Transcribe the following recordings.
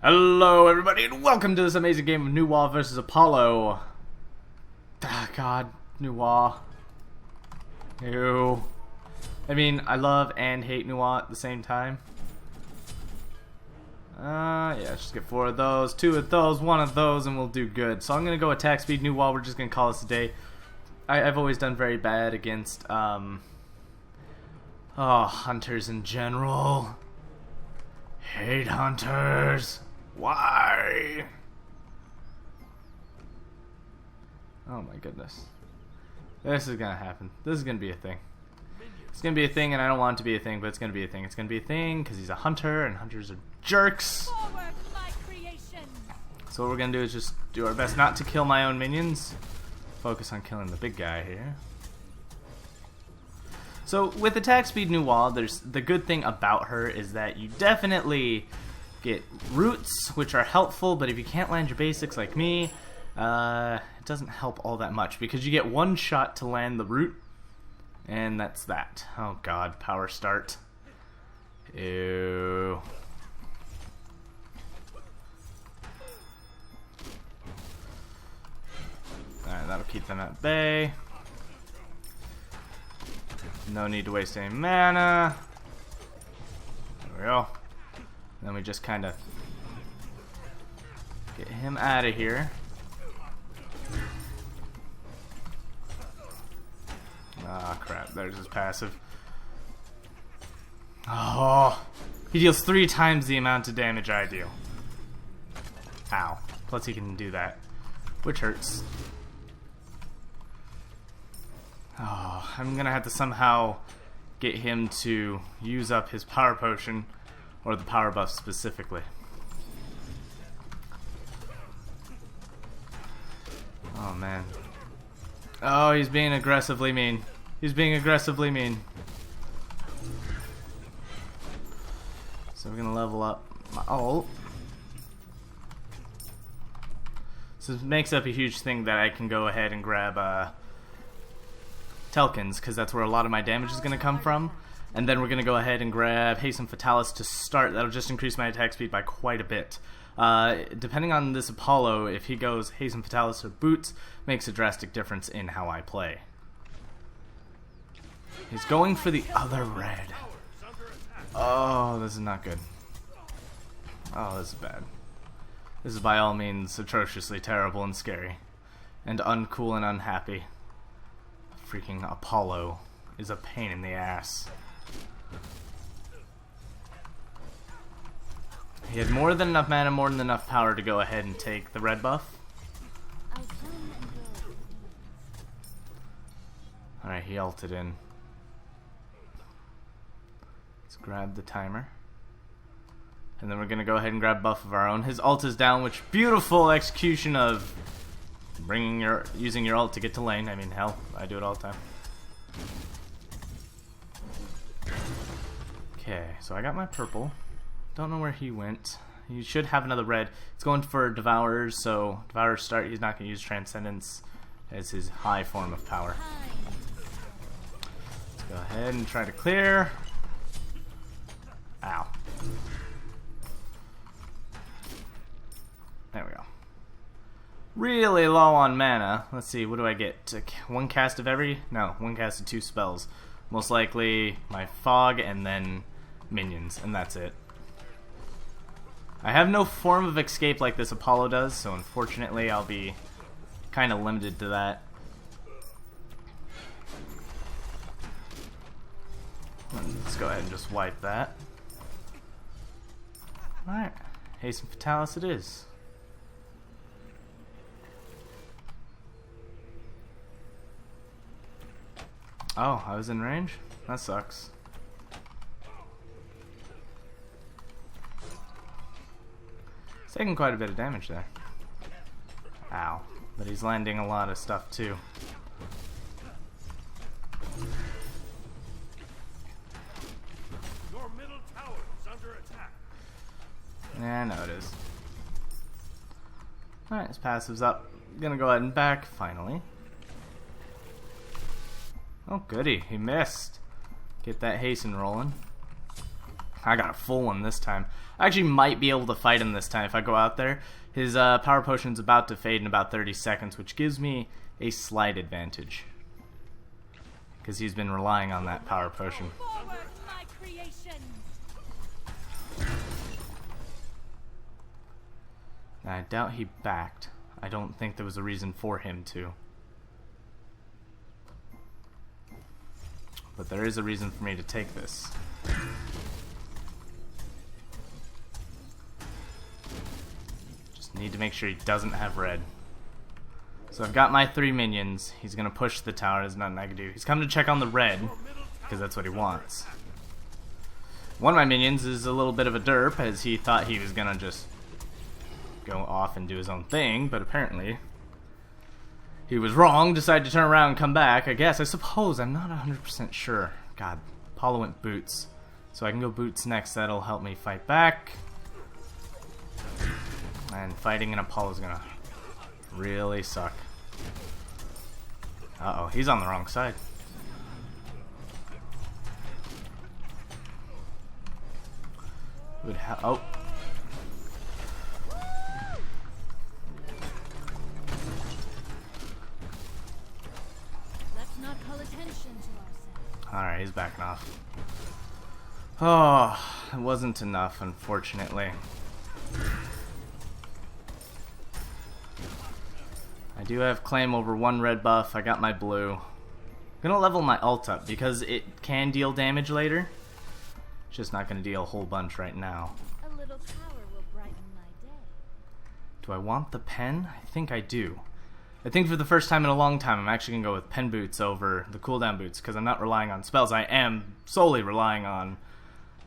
Hello everybody and welcome to this amazing game of Nuwa versus Apollo. Ah, God, Nuwa. Ew. I mean, I love and hate Nuwa at the same time. Yeah, just get 4 of those, 2 of those, 1 of those, and we'll do good. So I'm gonna go attack speed Nuwa. We're just gonna call this a day. I've always done very bad against hunters in general. Hate hunters. Why? Oh my goodness. This is gonna happen. This is gonna be a thing. It's gonna be a thing, and I don't want it to be a thing, but it's gonna be a thing. It's gonna be a thing because he's a hunter, and hunters are jerks. So what we're gonna do is just do our best not to kill my own minions. Focus on killing the big guy here. So with attack speed Nuwa, there's the good thing about her is that you definitely get roots, which are helpful, but if you can't land your basics like me, it doesn't help all that much because you get 1 shot to land the root, and that's that. Oh god, power start. Ew. Alright, that'll keep them at bay. No need to waste any mana. There we go. Then we just kind of get him out of here. Ah, crap. There's his passive. Oh, he deals 3 times the amount of damage I deal. Ow. Plus he can do that, which hurts. Oh, I'm gonna have to somehow get him to use up his power potion, or the power buff specifically. Oh man. Oh, he's being aggressively mean. He's being aggressively mean. So we're gonna level up my ult. So this makes up a huge thing that I can go ahead and grab Telkins, because that's where a lot of my damage is going to come from. And then we're going to go ahead and grab Hasten Fatalis to start. That'll just increase my attack speed by quite a bit. Depending on this Apollo, if he goes Hasten Fatalis or Boots, makes a drastic difference in how I play. He's going for the other red. Oh, this is not good. Oh, this is bad. This is by all means atrociously terrible and scary. And uncool and unhappy. Freaking Apollo is a pain in the ass. He had more than enough mana, more than enough power to go ahead and take the red buff. Alright, he ulted in. Let's grab the timer. And then we're gonna go ahead and grab buff of our own. His ult is down, which beautiful execution of using your ult to get to lane. I mean, hell, I do it all the time. Okay, so I got my purple. Don't know where he went. He should have another red. He's going for Devourers, so Devourers start. He's not going to use Transcendence as his high form of power. Let's go ahead and try to clear. Ow. There we go. Really low on mana. Let's see, what do I get? 1 cast of every? No, 1 cast of 2 spells. Most likely my fog and then minions, and that's it. I have no form of escape like this Apollo does, so unfortunately I'll be kind of limited to that. Let's go ahead and just wipe that. Alright, Hasten Fatalis it is. Oh, I was in range? That sucks. He's taking quite a bit of damage there. Ow. But he's landing a lot of stuff too. Your middle tower is under attack. Yeah, no it is. Alright, his passive's up. Gonna go ahead and back, finally. Oh goody, he missed. Get that hasten rolling. I got a full one this time. I actually might be able to fight him this time if I go out there. His power potion's about to fade in about 30 seconds, which gives me a slight advantage. Because he's been relying on that power potion. Forward, my creations. Now, I doubt he backed. I don't think there was a reason for him to. But there is a reason for me to take this. Just need to make sure he doesn't have red. So I've got my 3 minions. He's going to push the tower. There's nothing I can do. He's coming to check on the red, because that's what he wants. One of my minions is a little bit of a derp, as he thought he was going to just go off and do his own thing, but apparently he was wrong, decided to turn around and come back, I guess. I suppose. I'm not 100% sure. God, Apollo went boots. So I can go boots next. That'll help me fight back. And fighting in Apollo's gonna really suck. Uh-oh, he's on the wrong side. Oh. Let's not call attention to ourselves. Alright, he's backing off. Oh, it wasn't enough, unfortunately. I do have claim over 1 red buff. I got my blue. I'm gonna level my ult up because it can deal damage later. It's just not gonna deal a whole bunch right now. A little power will brighten my day. Do I want the pen? I think I do. I think for the first time in a long time, I'm actually gonna go with pen boots over the cooldown boots because I'm not relying on spells. I am solely relying on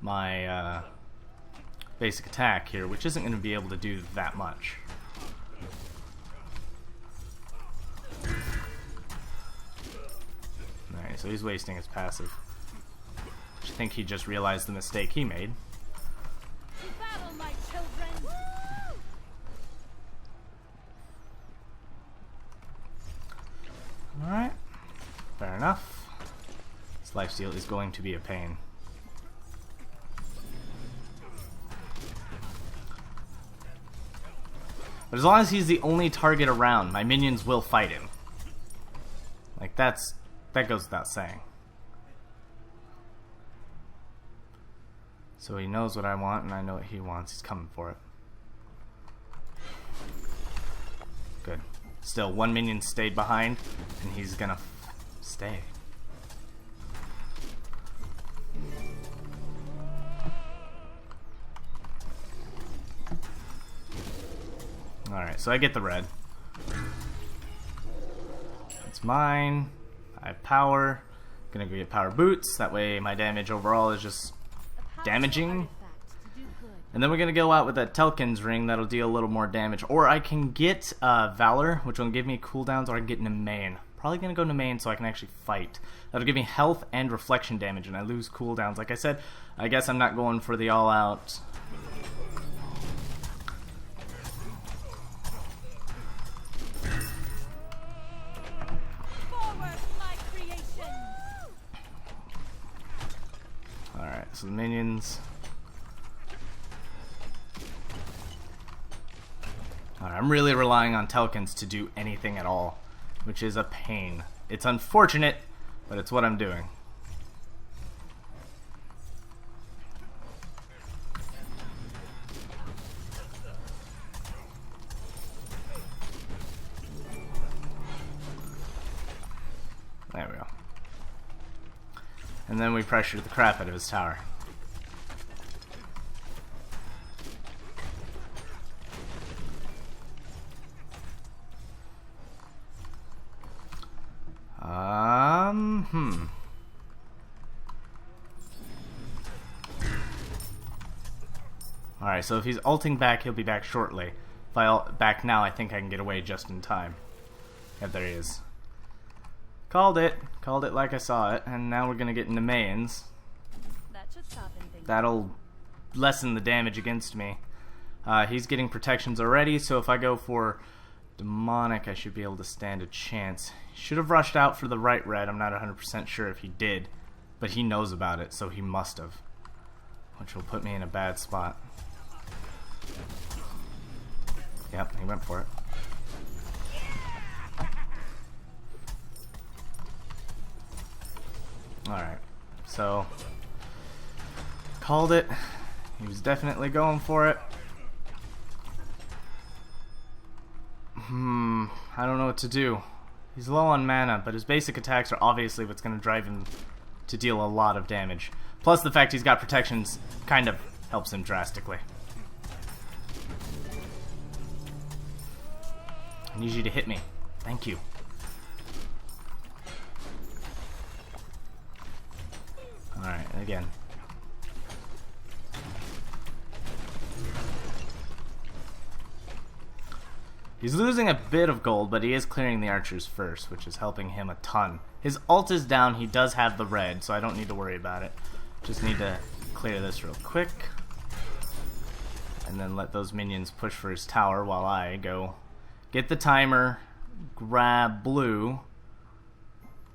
my basic attack here, which isn't gonna be able to do that much. Alright, so he's wasting his passive. I think he just realized the mistake he made. To battle, my children! Alright, fair enough. This lifesteal is going to be a pain. But as long as he's the only target around, my minions will fight him. Like, that goes without saying. So he knows what I want, and I know what he wants. He's coming for it. Good. Still, 1 minion stayed behind, and he's gonna stay. Alright, so I get the red. It's mine. I have power. Gonna go get power boots. That way my damage overall is just damaging. And then we're gonna go out with that Telkin's ring. That'll deal a little more damage. Or I can get Valor, which will give me cooldowns, or I can get Nemain. Probably gonna go Nemain so I can actually fight. That'll give me health and reflection damage, and I lose cooldowns. Like I said, I guess I'm not going for the all-out. Alright, so the minions. Alright, I'm really relying on Telkins to do anything at all, which is a pain. It's unfortunate, but it's what I'm doing. There we go. And then we pressure the crap out of his tower. Alright, so if he's ulting back, he'll be back shortly. If I ult back now, I think I can get away just in time. Yep, there he is. Called it. Called it like I saw it. And now we're going to get into Mayans. That should soften things. That'll lessen the damage against me. He's getting protections already, so if I go for Demonic, I should be able to stand a chance. He should have rushed out for the right red. I'm not 100% sure if he did, but he knows about it, so he must have. which will put me in a bad spot. Yep, he went for it. Alright, so called it. He was definitely going for it. I don't know what to do. He's low on mana, but his basic attacks are obviously what's going to drive him to deal a lot of damage. Plus the fact he's got protections kind of helps him drastically. I need you to hit me. Thank you. Alright, again. He's losing a bit of gold, but he is clearing the archers first, which is helping him a ton. His ult is down, he does have the red, so I don't need to worry about it. Just need to clear this real quick. And then let those minions push for his tower while I go get the timer, grab blue,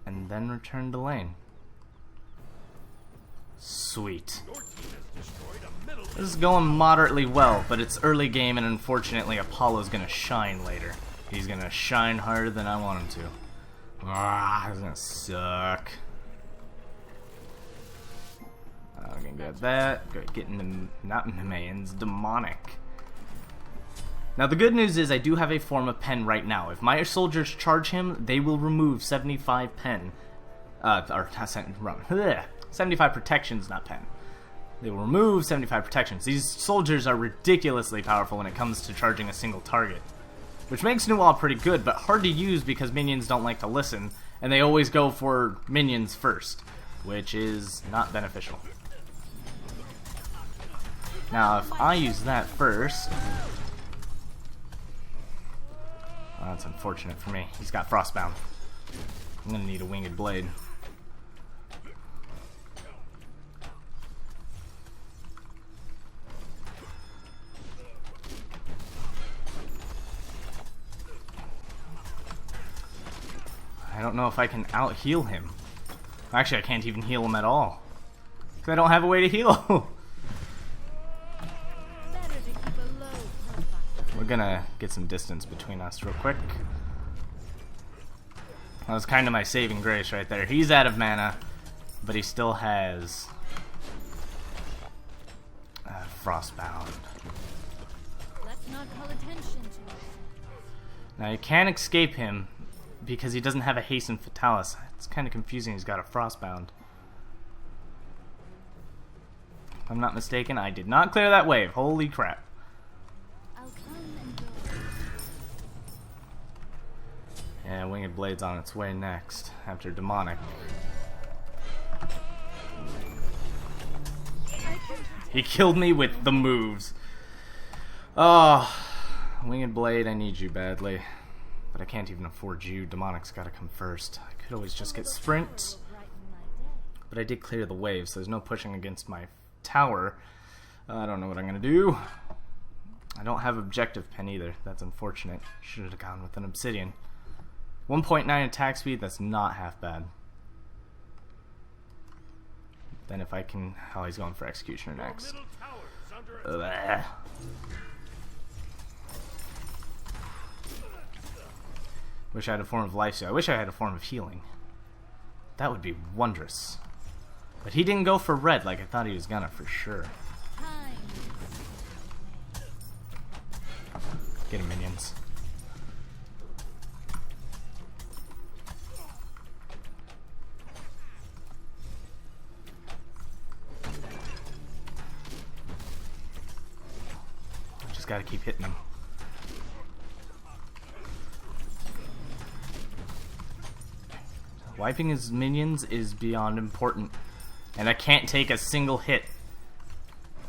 and then return to lane. Sweet. This is going moderately well, but it's early game, and unfortunately Apollo's gonna shine later. He's gonna shine harder than I want him to. Ah, this is gonna suck. I'm gonna get that. Go get into, not Mimians, demonic. Now the good news is I do have a form of pen right now. If my soldiers charge him, they will remove 75 pen. 75 protections, not pen. They will remove 75 protections. These soldiers are ridiculously powerful when it comes to charging a single target. Which makes Nual pretty good, but hard to use because minions don't like to listen, and they always go for minions first, which is not beneficial. Now, if I use that first... Well, that's unfortunate for me. He's got Frostbound. I'm gonna need a winged blade. I don't know if I can out-heal him. Actually, I can't even heal him at all. Because I don't have a way to heal. We're gonna get some distance between us real quick. That was kind of my saving grace right there. He's out of mana, but he still has Frostbound. Let's not call attention to it. Now you can't escape him because he doesn't have a Hasten Fatalis. It's kind of confusing. He's got a Frostbound. If I'm not mistaken, I did not clear that wave. Holy crap. I'll come and go. Yeah, Winged Blade's on its way next, after Demonic. He killed me with the moves. Oh, Winged Blade, I need you badly. But I can't even afford you. Demonic's gotta come first. I could always just get Sprint. But I did clear the wave, so there's no pushing against my tower. I don't know what I'm gonna do. I don't have objective pen either. That's unfortunate. Should have gone with an obsidian. 1.9 attack speed, that's not half bad. Then if I can... Oh, he's going for Executioner next. Ugh. Wish I had a form of life steal. I wish I had a form of healing. That would be wondrous. But he didn't go for red like I thought he was gonna for sure. Get him, minions. Just gotta keep hitting him. Wiping his minions is beyond important. And I can't take a single hit.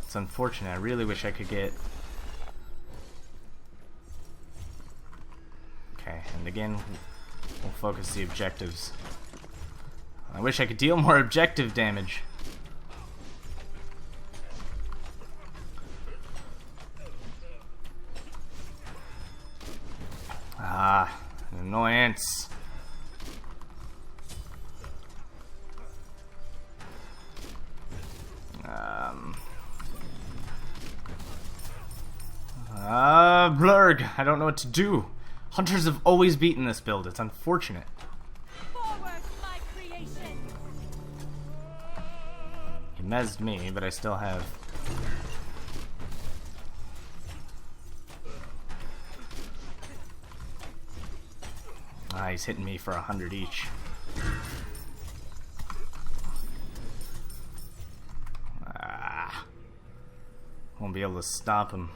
It's unfortunate. I really wish I could get... Okay, and again, we'll focus the objectives. I wish I could deal more objective damage. Ah, an annoyance. Zerg. I don't know what to do. Hunters have always beaten this build. It's unfortunate. Forward, my creation. He mezzed me, but I still have... Ah, he's hitting me for 100 each. Ah. Won't be able to stop him.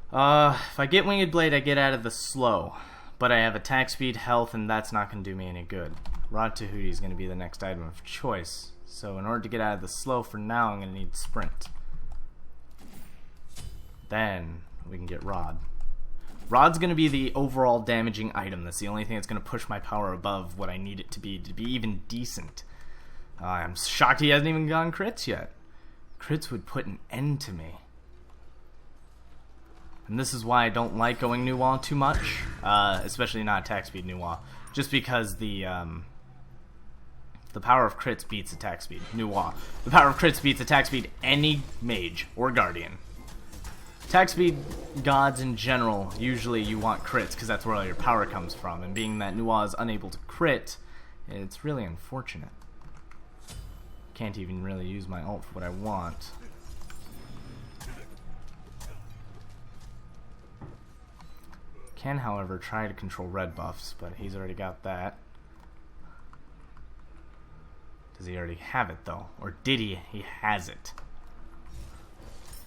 If I get Winged Blade, I get out of the slow. But I have attack speed, health, and that's not going to do me any good. Rod Tahuti is going to be the next item of choice. So in order to get out of the slow for now, I'm going to need Sprint. Then we can get Rod. Rod's going to be the overall damaging item. That's the only thing that's going to push my power above what I need it to be even decent. I'm shocked he hasn't even gone crits yet. Crits would put an end to me. And this is why I don't like going Nuwa too much, especially not attack speed Nuwa, just because the power of crits beats attack speed. Nuwa. The power of crits beats attack speed any mage or guardian. Attack speed gods in general, usually you want crits because that's where all your power comes from, and being that Nuwa is unable to crit, it's really unfortunate. Can't even really use my ult for what I want. Can, however, try to control red buffs, but he's already got that. Does he already have it, though? Or did he? He has it.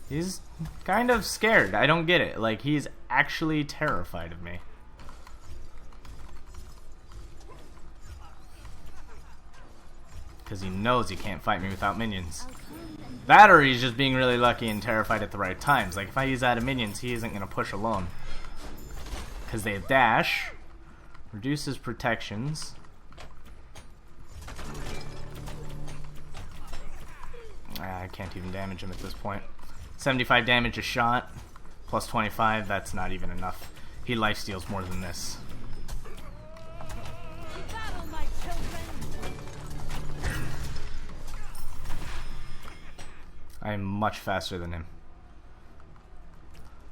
He's kind of scared. I don't get it. Like, he's actually terrified of me. Because he knows he can't fight me without minions. That or he's just being really lucky and terrified at the right times. Like, if I use out of minions, he isn't going to push alone. Because they have dash, reduces protections. I can't even damage him at this point. 75 damage a shot, plus 25, that's not even enough. He lifesteals more than this. Battle, my children. I am much faster than him.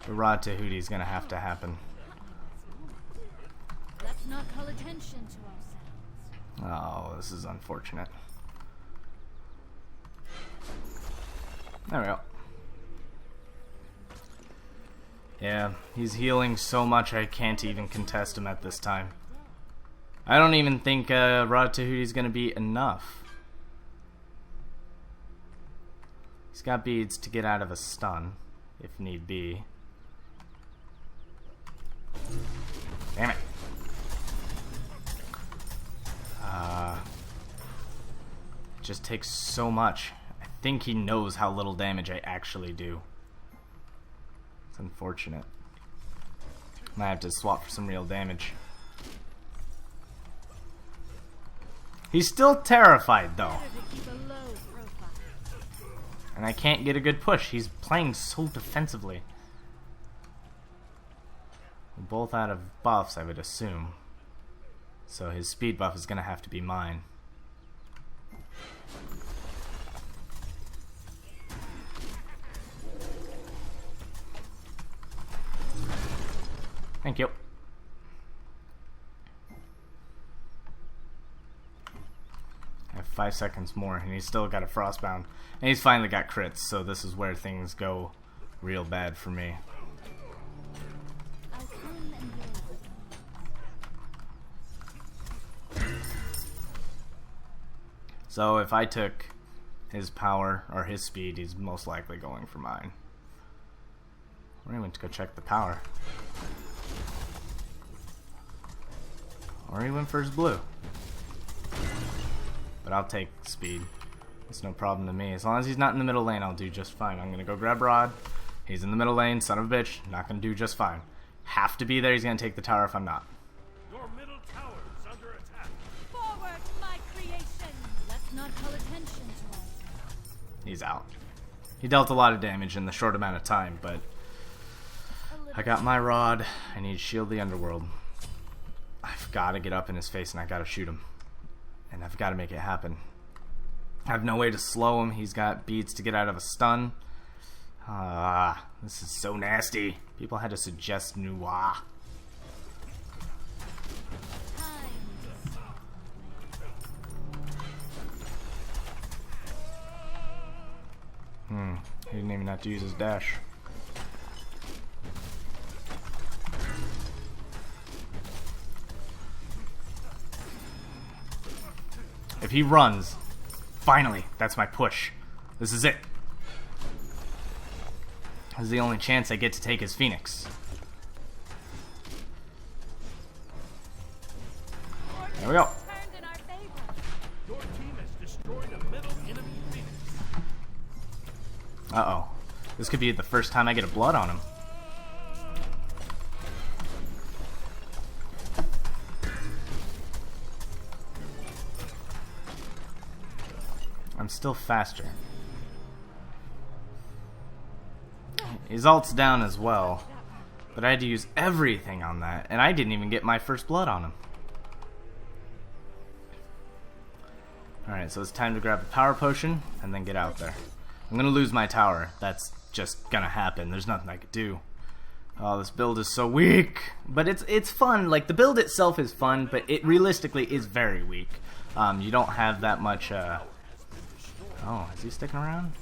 The Rod Tahuti is going to have to happen. Let's not call attention to ourselves. Oh, this is unfortunate. There we go. Yeah, he's healing so much I can't even contest him at this time. I don't even think Rod Tahuti is going to be enough. He's got beads to get out of a stun, if need be. Damn it. It just takes so much. I think he knows how little damage I actually do. It's unfortunate. Might have to swap for some real damage. He's still terrified though. Better to keep a low profile. And I can't get a good push. He's playing so defensively. We're both out of buffs, I would assume. So his speed buff is going to have to be mine. Thank you. I have 5 seconds more, and he's still got a frostbound. And he's finally got crits, so this is where things go real bad for me. I'll come and go. So if I took his power, or his speed, he's most likely going for mine. Or he went to go check the power. Or he went for his blue. But I'll take speed. It's no problem to me. As long as he's not in the middle lane, I'll do just fine. I'm gonna go grab Rod. He's in the middle lane, son of a bitch. Not gonna do just fine. Have to be there, he's gonna take the tower if I'm not. Your middle tower is under attack. Forward, my creation. Let's not call attention to ourselves. He's out. He dealt a lot of damage in the short amount of time, but I got my Rod. I need to shield the underworld. I've got to get up in his face and I got to shoot him. And I've got to make it happen. I have no way to slow him. He's got beads to get out of a stun. Ah, this is so nasty. People had to suggest Noir. He didn't even have to use his dash. If he runs, finally, that's my push. This is it. This is the only chance I get to take his Phoenix. There we go. Your team has destroyed a middle enemy Phoenix. Uh-oh. This could be the first time I get a blood on him. I'm still faster. His ult's down as well, but I had to use everything on that, and I didn't even get my first blood on him. Alright, so it's time to grab a power potion and then get out there. I'm gonna lose my tower. That's just gonna happen. There's nothing I could do. Oh, this build is so weak. But it's fun. Like, the build itself is fun, but it realistically is very weak. You don't have that much, Oh, is he sticking around?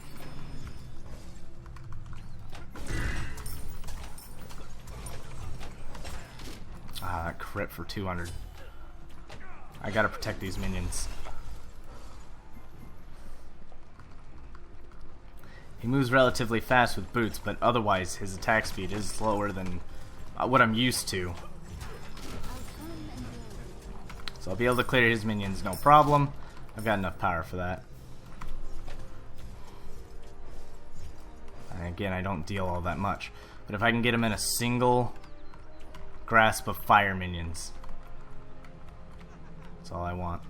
Ah, that crit for 200. I gotta protect these minions. He moves relatively fast with boots, but otherwise his attack speed is slower than what I'm used to. So I'll be able to clear his minions, no problem. I've got enough power for that. And again, I don't deal all that much. But if I can get him in a single grasp of fire minions, that's all I want.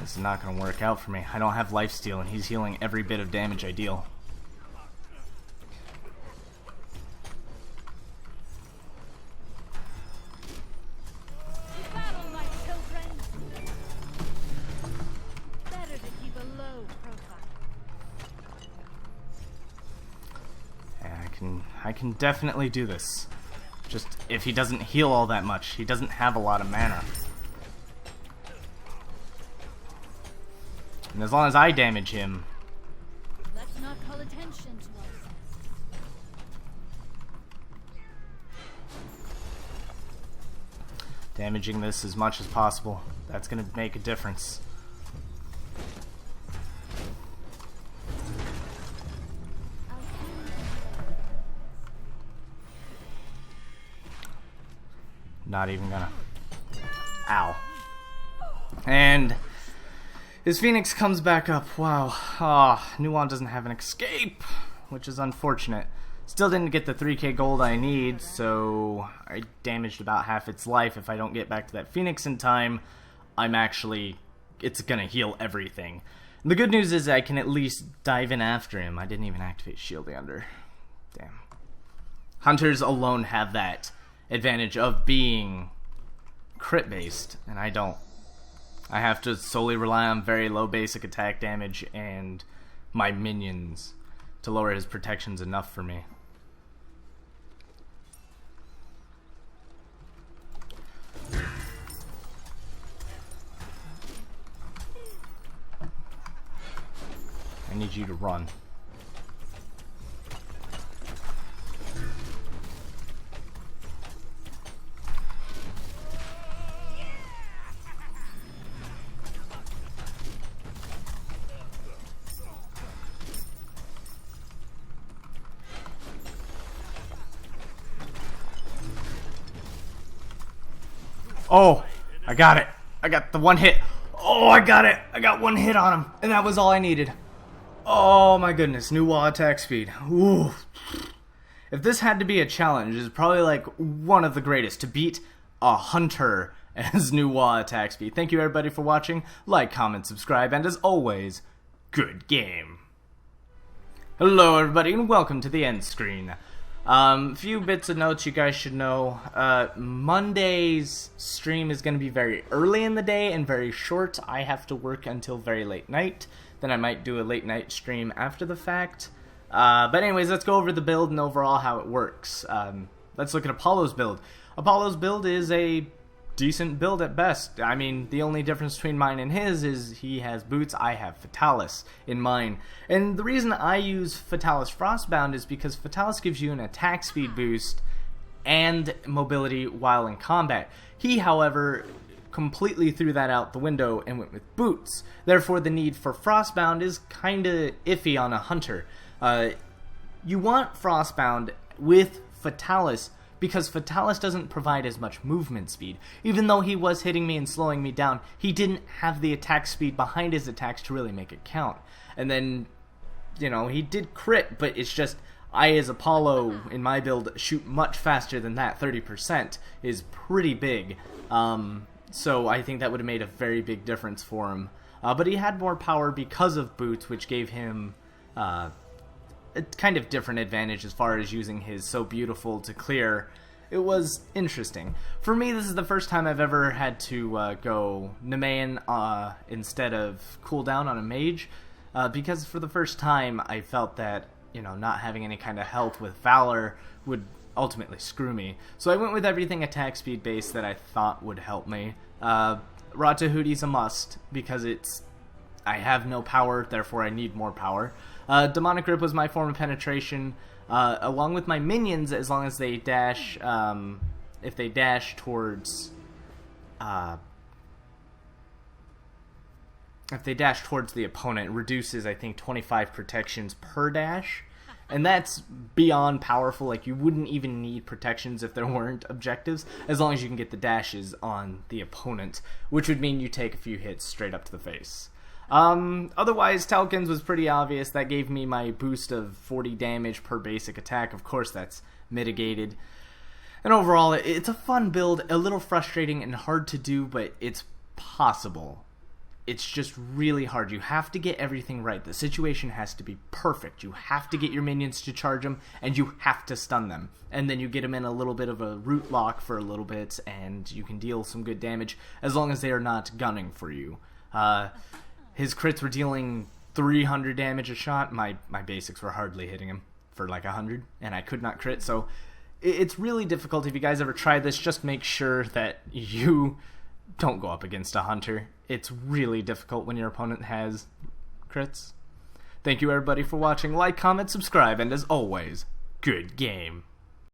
This is not going to work out for me. I don't have lifesteal, and he's healing every bit of damage I deal. Battle, my children. Better to keep a low profile. Yeah, I can definitely do this. Just if he doesn't heal all that much, he doesn't have a lot of mana. And as long as I damage him, Let's not call attention to ourselves. damaging this as much as possible, that's going to make a difference. Not even gonna. Ow. And his Phoenix comes back up. Wow. Ah, Nuon doesn't have an escape, which is unfortunate. Still didn't get the 3k gold I need, so I damaged about half its life. If I don't get back to that Phoenix in time, it's gonna heal everything. And the good news is I can at least dive in after him. I didn't even activate Shield the Under. Damn. Hunters alone have that advantage of being crit based, and I don't. I have to solely rely on very low basic attack damage and my minions to lower his protections enough for me. I need you to run. Oh, I got it. I got the one hit. Oh, I got it. I got one hit on him, and that was all I needed. Oh my goodness, new wall attack speed. Ooh. If this had to be a challenge, it's probably like one of the greatest to beat a hunter as new wall attack speed. Thank you everybody for watching. Like, comment, subscribe, and as always, good game. Hello everybody and welcome to the end screen. Few bits of notes you guys should know. Monday's stream is going to be very early in the day and very short. I have to work until very late night. Then I might do a late night stream after the fact. But anyways, let's go over the build and overall how it works. Let's look at Apollo's build. Apollo's build is a decent build at best. I mean, the only difference between mine and his is he has boots, I have Fatalis in mine. And the reason I use Fatalis Frostbound is because Fatalis gives you an attack speed boost and mobility while in combat. He, however, completely threw that out the window and went with boots. Therefore, the need for Frostbound is kinda iffy on a hunter. You want Frostbound with Fatalis because Fatalis doesn't provide as much movement speed. Even though he was hitting me and slowing me down, he didn't have the attack speed behind his attacks to really make it count. And then, you know, he did crit, but it's just, I as Apollo, in my build, shoot much faster than that. 30% is pretty big. So I think that would have made a very big difference for him. But he had more power because of boots, which gave him a kind of different advantage as far as using his So Beautiful to clear. It was interesting. For me, this is the first time I've ever had to go Nemean instead of cooldown on a mage, because for the first time I felt that, you know, not having any kind of health with Valor would ultimately screw me. So I went with everything attack speed based that I thought would help me. Rata Hootie's a must because I have no power, therefore I need more power. Demonic Grip was my form of penetration, along with my minions, as long as they dash, if they dash towards, the opponent, it reduces, I think, 25 protections per dash, and that's beyond powerful. Like, you wouldn't even need protections if there weren't objectives, as long as you can get the dashes on the opponent, which would mean you take a few hits straight up to the face. Otherwise, Talcons was pretty obvious. That gave me my boost of 40 damage per basic attack. Of course, that's mitigated. And overall, it's a fun build, a little frustrating and hard to do, but it's possible. It's just really hard. You have to get everything right. The situation has to be perfect. You have to get your minions to charge them, and you have to stun them. And then you get them in a little bit of a root lock for a little bit, and you can deal some good damage, as long as they are not gunning for you. His crits were dealing 300 damage a shot. My basics were hardly hitting him for like 100, and I could not crit, so it's really difficult. If you guys ever try this, just make sure that you don't go up against a hunter. It's really difficult when your opponent has crits. Thank you everybody for watching. Like, comment, subscribe, and as always, good game.